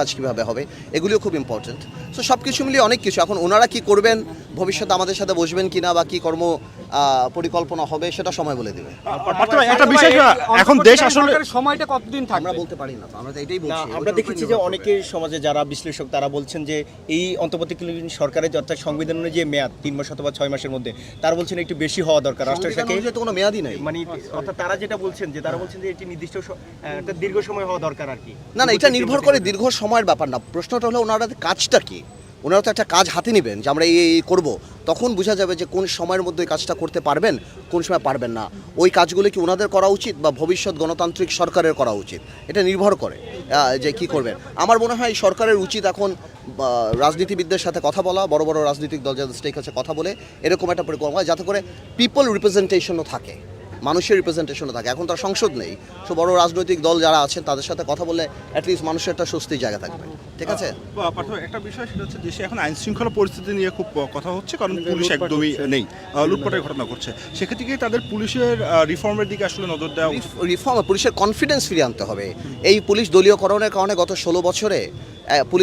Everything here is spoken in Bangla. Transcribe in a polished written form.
কাজ কীভাবে হবে, এগুলিও খুব ইম্পর্টেন্ট। সো সব কিছু মিলিয়ে অনেক কিছু। এখন ওনারা কি করবেন, ভবিষ্যতে আমাদের সাথে বসবেন কিনা বা কি কর্ম পরিকল্পনা হবে সেটা সময় বলে দেবে। একটা বিষয়, এখন দেশ আসলে সময়টা কতদিন আমরা থাকবে বলতে পারি না, তো আমরা তো এটাই বলছি। আমরা দেখেছি যে অনেকের সমাজে যারা বিশ্লেষক তারা বলছেন যে এই অন্তর্বর্তীকালীন সরকারের অর্থাৎ সংবিধান অনুযায়ী মেয়াদ 3 মাস অথবা 6 মাসের মধ্যে, তারা বলছেন একটু বেশি হওয়া দরকার রাষ্ট্রশাখে। তো কোনো মেয়াদই নাই। মানে অর্থাৎ তারা যেটা বলছেন যে তারা বলছেন যে এটি নির্দিষ্ট একটা দীর্ঘ সময় হওয়া দরকার আর কি। না, এটা নির্ভর করে দীর্ঘ সময়ের ব্যাপার না। প্রশ্নটা হলো ওনারা কাজটা কি, ওনারা তো একটা কাজ হাতে নেবেন যে আমরা এই করব, তখন বোঝা যাবে যে কোন সময়ের মধ্যে এই কাজটা করতে পারবেন, কোন সময় পারবেন না। ওই কাজগুলো কি ওনাদের করা উচিত বা ভবিষ্যৎ গণতান্ত্রিক সরকারের করা উচিত, এটা নির্ভর করে যে কি করবেন। আমার মনে হয় সরকারের উচিত এখন রাজনীতিবিদদের সাথে কথা বলা, বড় বড় রাজনৈতিক দল যাদের স্টেক আছে কথা বলে এরকম একটা পরিকল্পনা, যাতে করে পিপল রিপ্রেজেন্টেশনও থাকে, মানুষের রিপ্রেজেন্টেশনও থাকে। এখন তার সংসদ নেই, সো বড় রাজনৈতিক দল যারা আছেন তাদের সাথে কথা বললে অ্যাটলিস্ট মানুষের একটা স্বস্তির জায়গা থাকবে। ঠিক আছে। একটা বিষয় সেটা হচ্ছে দেশে এখন আইন শৃঙ্খলা পরিস্থিতি নিয়ে খুব কথা হচ্ছে, কারণ পুলিশ একদমই নেই, লুটপাটের ঘটনা ঘটছে। সেক্ষেত্রে কি তাদের পুলিশের রিফর্মের দিকে আসলে নজর দেওয়া উচিত? রিফর্ম, পুলিশের কনফিডেন্স ফিরিয়ে আনতে হবে। এই পুলিশ দলীয়করণের কারণে গত 16 বছরে পুলিশ